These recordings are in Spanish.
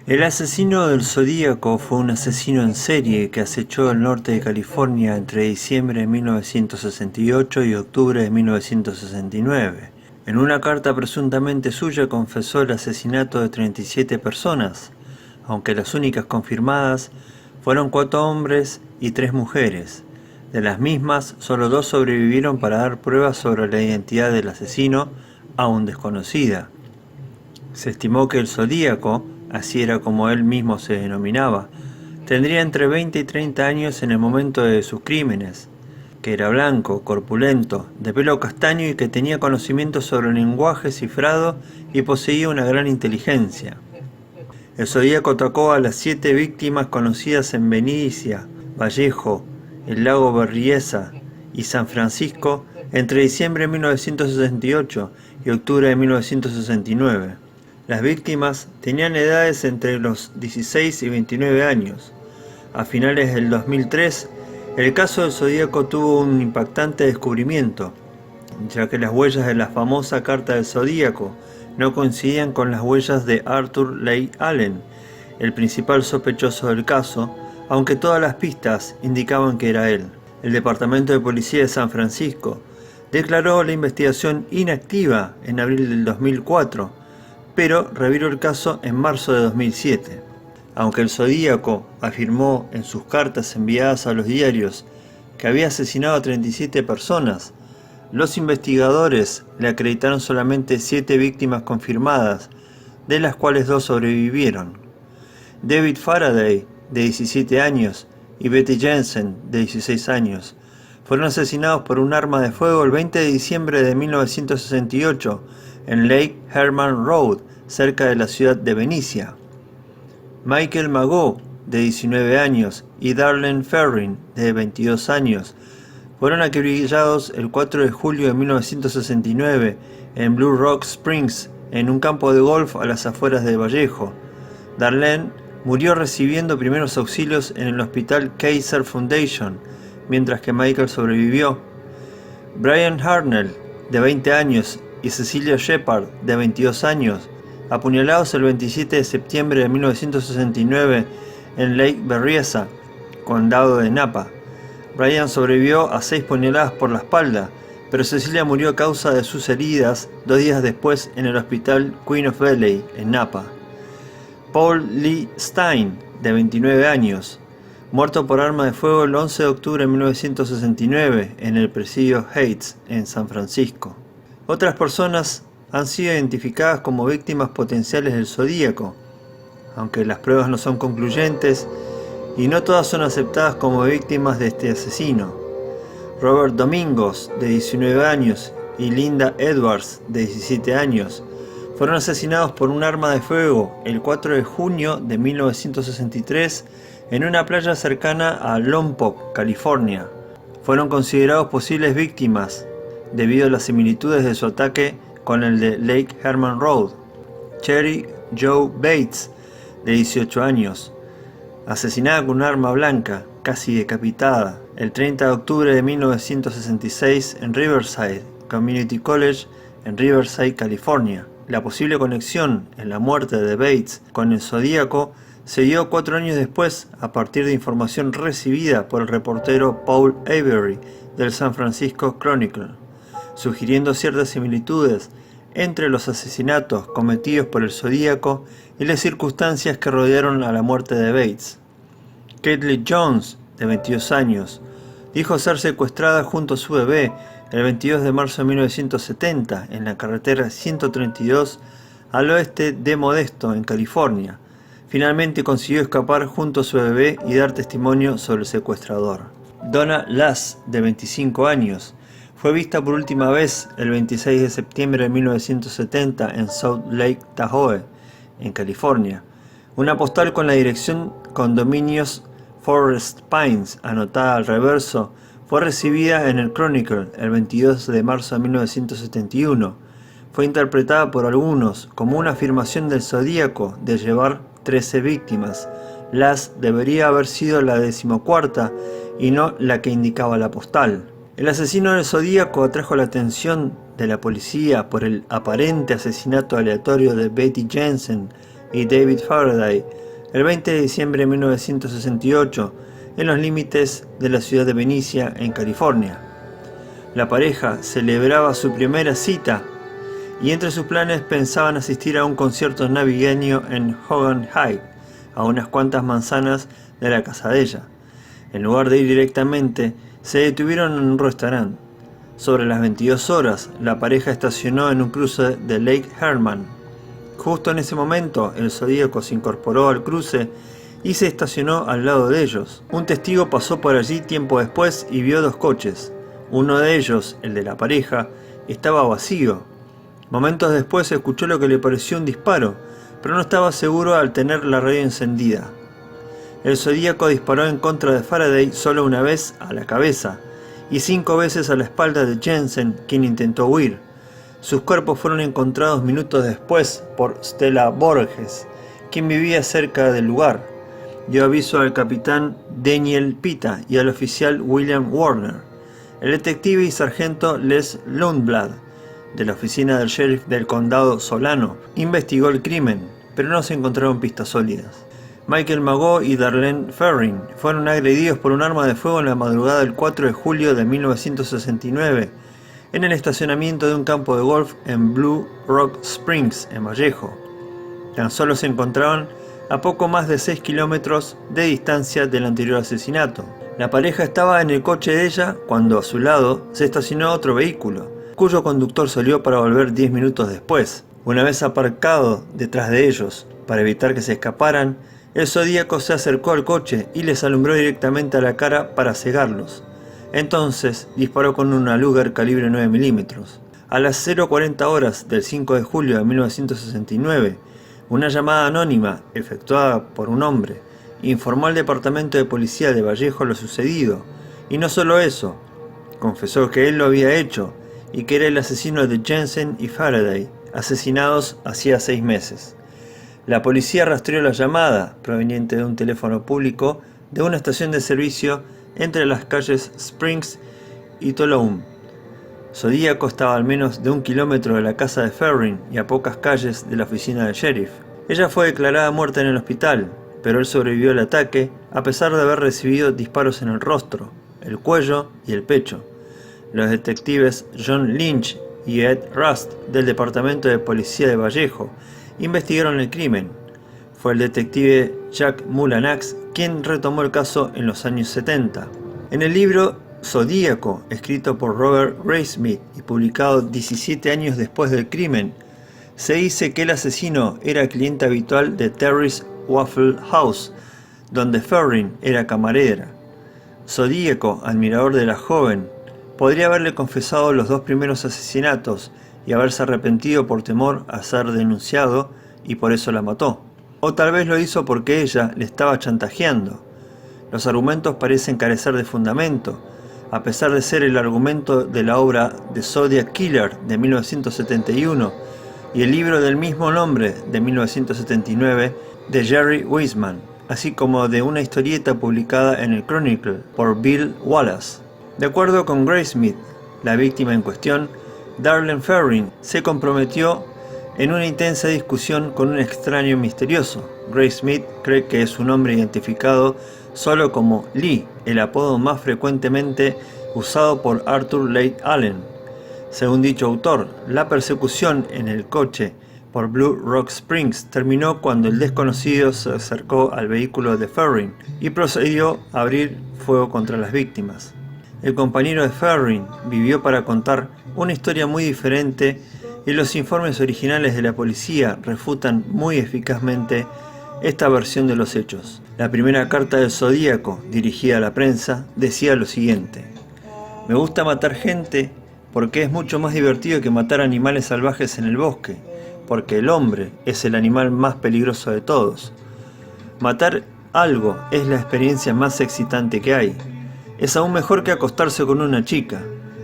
El asesino del Zodíaco fue un asesino en serie que acechó el norte de California entre diciembre de 1968 y octubre de 1969. En una carta presuntamente suya confesó el asesinato de 37 personas, aunque las únicas confirmadas fueron 4 hombres y 3 mujeres. De las mismas, solo 2 sobrevivieron para dar pruebas sobre la identidad del asesino, aún desconocida. Se estimó que el Zodíaco, así era como él mismo se denominaba, tendría entre 20 y 30 años en el momento de sus crímenes, que era blanco, corpulento, de pelo castaño y que tenía conocimiento sobre el lenguaje cifrado y poseía una gran inteligencia. El Zodíaco atacó a las 7 víctimas conocidas en Benicia, Vallejo, el lago Berryessa y San Francisco entre diciembre de 1968 y octubre de 1969. Las víctimas tenían edades entre los 16 y 29 años. A finales del 2003, el caso del Zodíaco tuvo un impactante descubrimiento, ya que las huellas de la famosa Carta del Zodíaco no coincidían con las huellas de Arthur Leigh Allen, el principal sospechoso del caso, aunque todas las pistas indicaban que era él. El Departamento de Policía de San Francisco declaró la investigación inactiva en abril del 2004, pero reviró el caso en marzo de 2007. Aunque el Zodíaco afirmó en sus cartas enviadas a los diarios que había asesinado a 37 personas, los investigadores le acreditaron solamente 7 víctimas confirmadas, de las cuales 2 sobrevivieron. David Faraday, de 17 años, y Betty Jensen, de 16 años, fueron asesinados por un arma de fuego el 20 de diciembre de 1968 en Lake Herman Road, cerca de la ciudad de Benicia. Michael Magoo, de 19 años, y Darlene Ferrin, de 22 años, fueron acribillados el 4 de julio de 1969 en Blue Rock Springs, en un campo de golf a las afueras de Vallejo. Darlene murió recibiendo primeros auxilios en el hospital Kaiser Foundation, mientras que Michael sobrevivió. Brian Harnell, de 20 años, y Cecilia Shepard, de 22 años, apuñalados el 27 de septiembre de 1969 en Lake Berryessa, condado de Napa. Brian sobrevivió a 6 puñaladas por la espalda, pero Cecilia murió a causa de sus heridas 2 días después en el hospital Queen of Valley, en Napa. Paul Lee Stein, de 29 años, muerto por arma de fuego el 11 de octubre de 1969 en el presidio Heights, en San Francisco. Otras personas han sido identificadas como víctimas potenciales del Zodíaco, aunque las pruebas no son concluyentes y no todas son aceptadas como víctimas de este asesino. Robert Domingos, de 19 años, y Linda Edwards, de 17 años, fueron asesinados por un arma de fuego el 4 de junio de 1963 en una playa cercana a Lompoc, California. Fueron considerados posibles víctimas debido a las similitudes de su ataque con el de Lake Herman Road. Cherry Jo Bates, de 18 años, asesinada con un arma blanca, casi decapitada, el 30 de octubre de 1966 en Riverside Community College, en Riverside, California. La posible conexión en la muerte de Bates con el Zodíaco se dio 4 años después, a partir de información recibida por el reportero Paul Avery del San Francisco Chronicle, sugiriendo ciertas similitudes entre los asesinatos cometidos por el Zodíaco y las circunstancias que rodearon a la muerte de Bates. Caitlin Jones, de 22 años, dijo ser secuestrada junto a su bebé el 22 de marzo de 1970 en la carretera 132 al oeste de Modesto, en California. Finalmente consiguió escapar junto a su bebé y dar testimonio sobre el secuestrador. Donna Lass, de 25 años, fue vista por última vez el 26 de septiembre de 1970 en South Lake Tahoe, en California. Una postal con la dirección Condominios Forest Pines, anotada al reverso, fue recibida en el Chronicle el 22 de marzo de 1971. Fue interpretada por algunos como una afirmación del Zodíaco de llevar 13 víctimas. Lass debería haber sido la 14ª y no la que indicaba la postal. El asesino del Zodíaco atrajo la atención de la policía por el aparente asesinato aleatorio de Betty Jensen y David Faraday el 20 de diciembre de 1968 en los límites de la ciudad de Benicia, en California. La pareja celebraba su primera cita y entre sus planes pensaban asistir a un concierto navideño en Hogan High, a unas cuantas manzanas de la casa de ella. En lugar de ir directamente, se detuvieron en un restaurante. Sobre las 22 horas, la pareja estacionó en un cruce de Lake Herman. Justo en ese momento, el Zodíaco se incorporó al cruce y se estacionó al lado de ellos. Un testigo pasó por allí tiempo después y vio dos coches. Uno de ellos, el de la pareja, estaba vacío. Momentos después escuchó lo que le pareció un disparo, pero no estaba seguro al tener la radio encendida. El Zodíaco disparó en contra de Faraday solo una vez a la cabeza y 5 veces a la espalda de Jensen, quien intentó huir. Sus cuerpos fueron encontrados minutos después por Stella Borges, quien vivía cerca del lugar. Dio aviso al capitán Daniel Pita y al oficial William Warner. El detective y sargento Les Lundblad, de la oficina del sheriff del condado Solano, investigó el crimen, pero no se encontraron pistas sólidas. Michael Mago y Darlene Ferrin fueron agredidos por un arma de fuego en la madrugada del 4 de julio de 1969 en el estacionamiento de un campo de golf en Blue Rock Springs, en Vallejo. Tan solo se encontraban a poco más de 6 kilómetros de distancia del anterior asesinato. La pareja estaba en el coche de ella cuando a su lado se estacionó otro vehículo, cuyo conductor salió para volver 10 minutos después. Una vez aparcado detrás de ellos, para evitar que se escaparan, el Zodíaco se acercó al coche y les alumbró directamente a la cara para cegarlos. Entonces disparó con una Luger calibre 9 milímetros. A las 0:40 horas del 5 de julio de 1969, una llamada anónima, efectuada por un hombre, informó al departamento de policía de Vallejo lo sucedido. Y no solo eso, confesó que él lo había hecho y que era el asesino de Jensen y Faraday, asesinados hacía 6 meses. La policía rastreó la llamada, proveniente de un teléfono público, de una estación de servicio entre las calles Springs y Tuolumne. Zodíaco estaba a al menos de 1 kilómetro de la casa de Ferrin y a pocas calles de la oficina del sheriff. Ella fue declarada muerta en el hospital, pero él sobrevivió al ataque a pesar de haber recibido disparos en el rostro, el cuello y el pecho. Los detectives John Lynch y Ed Rust del Departamento de Policía de Vallejo investigaron el crimen. Fue el detective Jack Mullanax quien retomó el caso en los años 70. En el libro Zodíaco, escrito por Robert Graysmith y publicado 17 años después del crimen, se dice que el asesino era cliente habitual de Terry's Waffle House, donde Ferrin era camarera. Zodíaco, admirador de la joven, podría haberle confesado los 2 primeros asesinatos y haberse arrepentido por temor a ser denunciado y por eso la mató. O tal vez lo hizo porque ella le estaba chantajeando. Los argumentos parecen carecer de fundamento, a pesar de ser el argumento de la obra The Zodiac Killer de 1971 y el libro del mismo nombre de 1979 de Jerry Wiseman, así como de una historieta publicada en el Chronicle por Bill Wallace. De acuerdo con Graysmith, la víctima en cuestión, Darlene Ferrin, se comprometió en una intensa discusión con un extraño misterioso. Graysmith cree que es un hombre identificado solo como Lee, el apodo más frecuentemente usado por Arthur Leigh Allen. Según dicho autor, la persecución en el coche por Blue Rock Springs terminó cuando el desconocido se acercó al vehículo de Ferrin y procedió a abrir fuego contra las víctimas. El compañero de Ferrin vivió para contar una historia muy diferente y los informes originales de la policía refutan muy eficazmente esta versión de los hechos. La primera carta del Zodíaco, dirigida a la prensa, decía lo siguiente: "Me gusta matar gente porque es mucho más divertido que matar animales salvajes en el bosque, porque el hombre es el animal más peligroso de todos. Matar algo es la experiencia más excitante que hay. Es aún mejor que acostarse con una chica.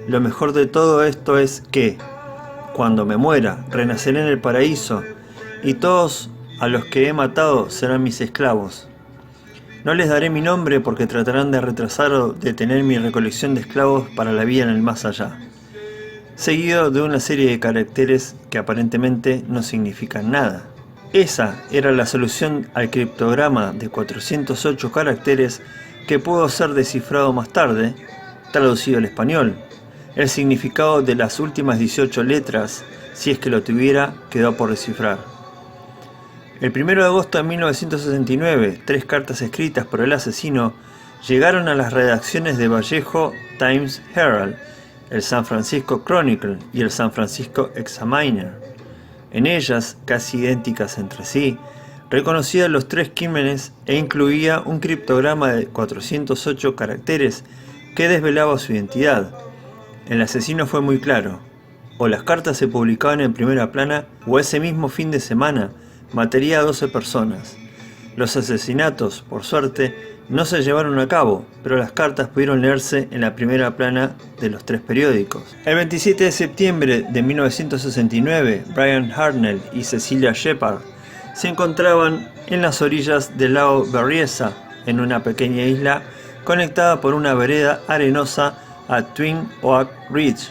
Lo mejor de todo esto es que, cuando me muera, renaceré en el paraíso y todos a los que he matado serán mis esclavos. No les daré mi nombre porque tratarán de retrasar o detener mi recolección de esclavos para la vida en el más allá". Seguido de una serie de caracteres que aparentemente no significan nada. Esa era la solución al criptograma de 408 caracteres que pudo ser descifrado más tarde, traducido al español. El significado de las últimas 18 letras, si es que lo tuviera, quedó por descifrar. El 1 de agosto de 1969, 3 cartas escritas por el asesino llegaron a las redacciones de Vallejo Times Herald, el San Francisco Chronicle y el San Francisco Examiner. En ellas, casi idénticas entre sí, reconocía los 3 crímenes e incluía un criptograma de 408 caracteres que desvelaba su identidad. El asesino fue muy claro: o las cartas se publicaban en primera plana, o ese mismo fin de semana mataría a 12 personas. Los asesinatos, por suerte, no se llevaron a cabo, pero las cartas pudieron leerse en la primera plana de los 3 periódicos. El 27 de septiembre de 1969, Brian Hartnell y Cecilia Shepard se encontraban en las orillas del lago Berryessa, en una pequeña isla conectada por una vereda arenosa a Twin Oak Ridge.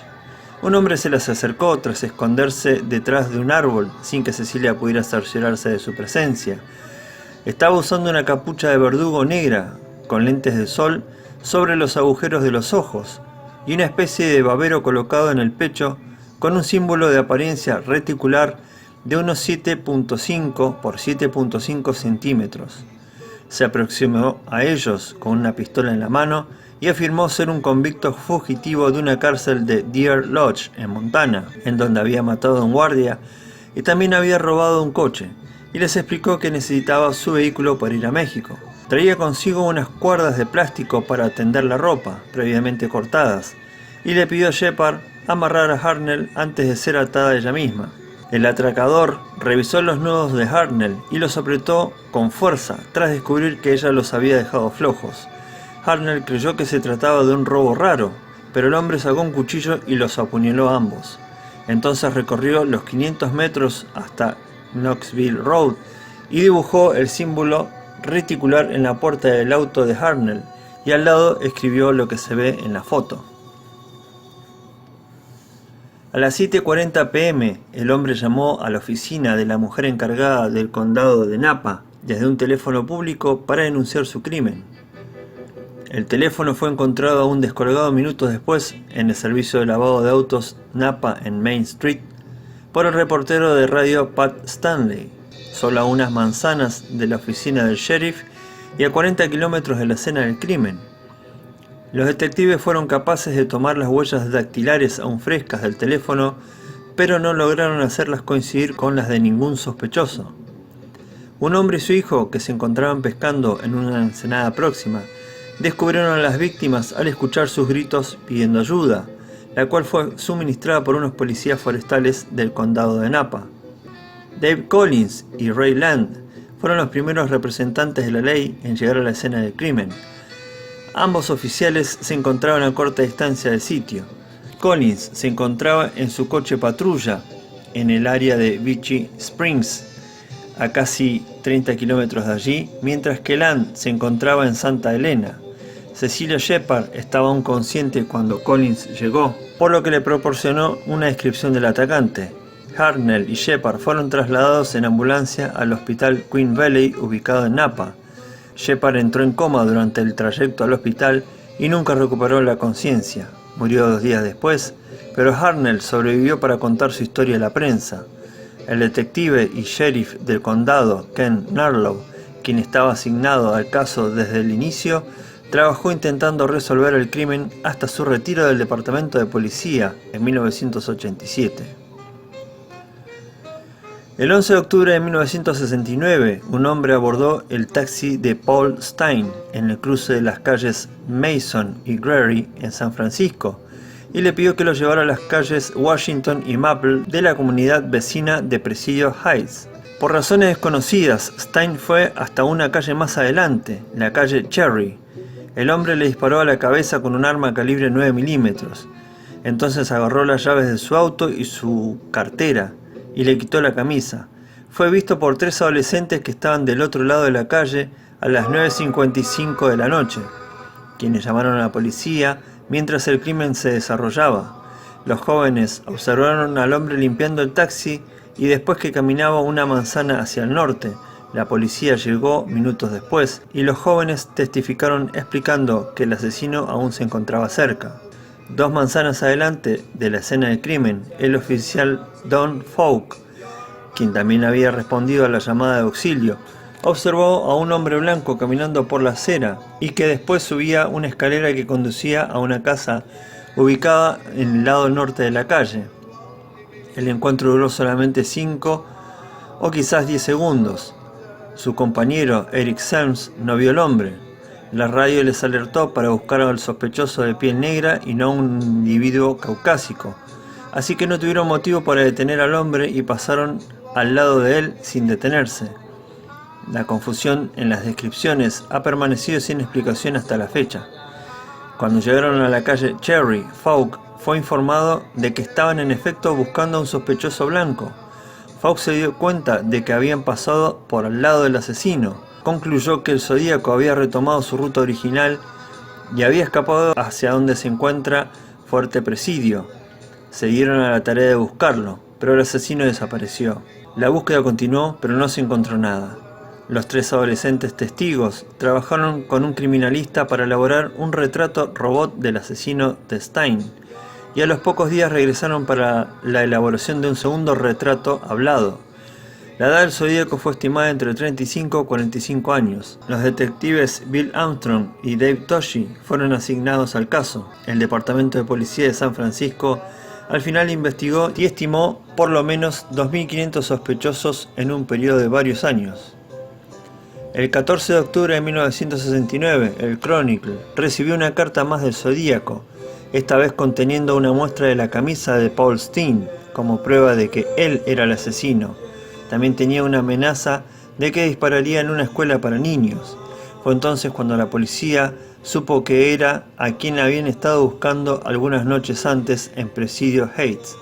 Un hombre se les acercó tras esconderse detrás de un árbol sin que Cecilia pudiera cerciorarse de su presencia. Estaba usando una capucha de verdugo negra con lentes de sol sobre los agujeros de los ojos y una especie de babero colocado en el pecho con un símbolo de apariencia reticular de unos 7.5 por 7.5 centímetros. Se aproximó a ellos con una pistola en la mano y afirmó ser un convicto fugitivo de una cárcel de Deer Lodge, en Montana, en donde había matado a un guardia y también había robado un coche, y les explicó que necesitaba su vehículo para ir a México. Traía consigo unas cuerdas de plástico para tender la ropa, previamente cortadas, y le pidió a Shepard amarrar a Hartnell antes de ser atada ella misma. El atracador revisó los nudos de Hartnell y los apretó con fuerza tras descubrir que ella los había dejado flojos. Hartnell creyó que se trataba de un robo raro, pero el hombre sacó un cuchillo y los apuñaló a ambos. Entonces recorrió los 500 metros hasta Knoxville Road y dibujó el símbolo reticular en la puerta del auto de Hartnell y al lado escribió lo que se ve en la foto. A las 7:40 p.m. el hombre llamó a la oficina de la mujer encargada del condado de Napa desde un teléfono público para denunciar su crimen. El teléfono fue encontrado aún descolgado minutos después en el servicio de lavado de autos Napa en Main Street por el reportero de radio Pat Stanley, solo a unas manzanas de la oficina del sheriff y a 40 kilómetros de la escena del crimen. Los detectives fueron capaces de tomar las huellas dactilares aún frescas del teléfono, pero no lograron hacerlas coincidir con las de ningún sospechoso. Un hombre y su hijo, que se encontraban pescando en una ensenada próxima, descubrieron a las víctimas al escuchar sus gritos pidiendo ayuda, la cual fue suministrada por unos policías forestales del condado de Napa. Dave Collins y Ray Land fueron los primeros representantes de la ley en llegar a la escena del crimen. Ambos oficiales se encontraban a corta distancia del sitio. Collins se encontraba en su coche patrulla en el área de Vichy Springs, a casi 30 kilómetros de allí, mientras que Land se encontraba en Santa Elena. Cecilia Shepard estaba aún consciente cuando Collins llegó, por lo que le proporcionó una descripción del atacante. Hartnell y Shepard fueron trasladados en ambulancia al hospital Queen Valley ubicado en Napa. Shepard entró en coma durante el trayecto al hospital y nunca recuperó la conciencia. Murió 2 días después, pero Hartnell sobrevivió para contar su historia a la prensa. El detective y sheriff del condado, Ken Narlow, quien estaba asignado al caso desde el inicio, trabajó intentando resolver el crimen hasta su retiro del departamento de policía en 1987. El 11 de octubre de 1969, un hombre abordó el taxi de Paul Stine en el cruce de las calles Mason y Greary en San Francisco y le pidió que lo llevara a las calles Washington y Maple de la comunidad vecina de Presidio Heights. Por razones desconocidas, Stine fue hasta una calle más adelante, la calle Cherry. El hombre le disparó a la cabeza con un arma calibre 9 milímetros. Entonces agarró las llaves de su auto y su cartera y le quitó la camisa. Fue visto por 3 adolescentes que estaban del otro lado de la calle a las 9:55 de la noche, quienes llamaron a la policía mientras el crimen se desarrollaba. Los jóvenes observaron al hombre limpiando el taxi y después que caminaba una manzana hacia el norte. La policía llegó minutos después y los jóvenes testificaron explicando que el asesino aún se encontraba cerca. 2 manzanas adelante de la escena del crimen, el oficial Don Fouke, quien también había respondido a la llamada de auxilio, observó a un hombre blanco caminando por la acera y que después subía una escalera que conducía a una casa ubicada en el lado norte de la calle. El encuentro duró solamente 5 o quizás 10 segundos. Su compañero, Eric Selms, no vio al hombre. La radio les alertó para buscar al sospechoso de piel negra y no a un individuo caucásico, así que no tuvieron motivo para detener al hombre y pasaron al lado de él sin detenerse. La confusión en las descripciones ha permanecido sin explicación hasta la fecha. Cuando llegaron a la calle Cherry, Fouke fue informado de que estaban en efecto buscando a un sospechoso blanco. Fouke se dio cuenta de que habían pasado por al lado del asesino. Concluyó que el Zodíaco había retomado su ruta original y había escapado hacia donde se encuentra Fuerte Presidio. Se dieron a la tarea de buscarlo, pero el asesino desapareció. La búsqueda continuó, pero no se encontró nada. Los 3 adolescentes testigos trabajaron con un criminalista para elaborar un retrato robot del asesino de Stein, y a los pocos días regresaron para la elaboración de un segundo retrato hablado. La edad del Zodíaco fue estimada entre 35 y 45 años. Los detectives Bill Armstrong y Dave Toschi fueron asignados al caso. El Departamento de Policía de San Francisco al final investigó y estimó por lo menos 2.500 sospechosos en un periodo de varios años. El 14 de octubre de 1969, el Chronicle recibió una carta más del Zodíaco, esta vez conteniendo una muestra de la camisa de Paul Stine, como prueba de que él era el asesino. También tenía una amenaza de que dispararía en una escuela para niños. Fue entonces cuando la policía supo que era a quien habían estado buscando algunas noches antes en Presidio Heights.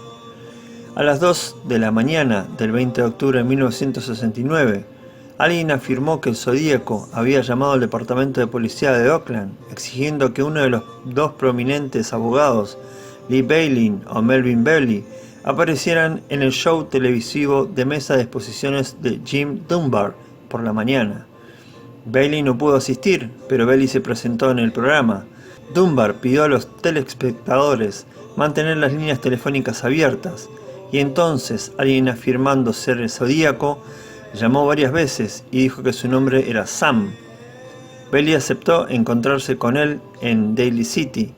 A las 2 de la mañana del 20 de octubre de 1969, alguien afirmó que el Zodíaco había llamado al departamento de policía de Oakland, exigiendo que uno de los 2 prominentes abogados, Lee Bailey o Melvin Belly, aparecieran en el show televisivo de mesa de exposiciones de Jim Dunbar por la mañana. Bailey no pudo asistir, pero Belly se presentó en el programa. Dunbar pidió a los telespectadores mantener las líneas telefónicas abiertas, y entonces alguien afirmando ser el Zodíaco llamó varias veces y dijo que su nombre era Sam. Belly aceptó encontrarse con él en Daly City,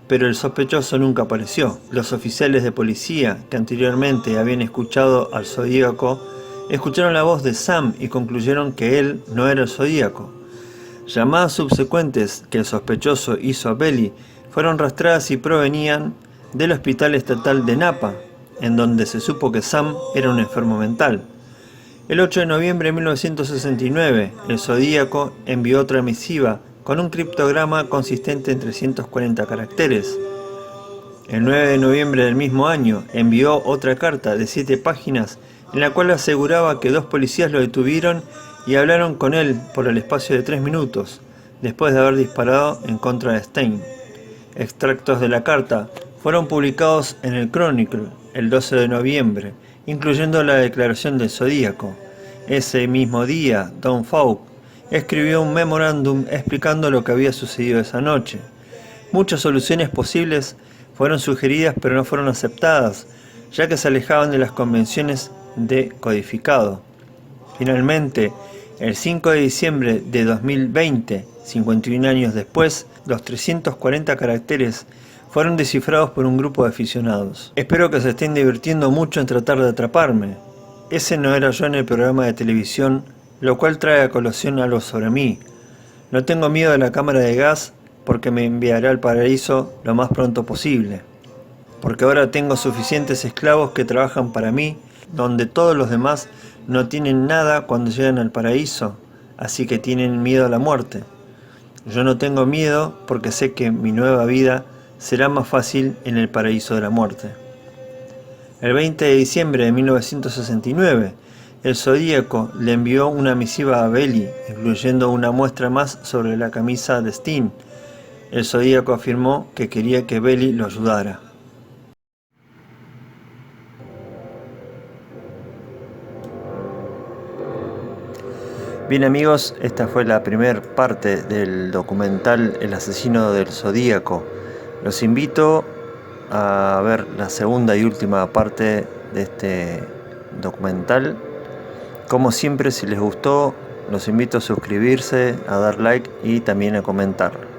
pero el sospechoso nunca apareció. Los oficiales de policía que anteriormente habían escuchado al Zodíaco escucharon la voz de Sam y concluyeron que él no era el Zodíaco. Llamadas subsecuentes que el sospechoso hizo a Belly fueron rastreadas y provenían del Hospital Estatal de Napa, en donde se supo que Sam era un enfermo mental. El 8 de noviembre de 1969, el Zodíaco envió otra misiva con un criptograma consistente en 340 caracteres. El 9 de noviembre del mismo año envió otra carta de 7 páginas en la cual aseguraba que 2 policías lo detuvieron y hablaron con él por el espacio de 3 minutos, después de haber disparado en contra de Stein. Extractos de la carta fueron publicados en el Chronicle el 12 de noviembre, incluyendo la declaración del Zodíaco. Ese mismo día, Don Fouke escribió un memorándum explicando lo que había sucedido esa noche. Muchas soluciones posibles fueron sugeridas pero no fueron aceptadas, ya que se alejaban de las convenciones de codificado. Finalmente, el 5 de diciembre de 2020, 51 años después, los 340 caracteres fueron descifrados por un grupo de aficionados. Espero que se estén divirtiendo mucho en tratar de atraparme. Ese no era yo en el programa de televisión, lo cual trae a colación algo sobre mí. No tengo miedo de la cámara de gas porque me enviará al paraíso lo más pronto posible. Porque ahora tengo suficientes esclavos que trabajan para mí, donde todos los demás no tienen nada cuando llegan al paraíso, así que tienen miedo a la muerte. Yo no tengo miedo porque sé que mi nueva vida será más fácil en el paraíso de la muerte. El 20 de diciembre de 1969, el Zodíaco le envió una misiva a Belly, incluyendo una muestra más sobre la camisa de Stein. El Zodíaco afirmó que quería que Belly lo ayudara. Bien amigos, esta fue la primera parte del documental El asesino del Zodíaco. Los invito a ver la segunda y última parte de este documental. Como siempre, si les gustó, los invito a suscribirse, a dar like y también a comentar.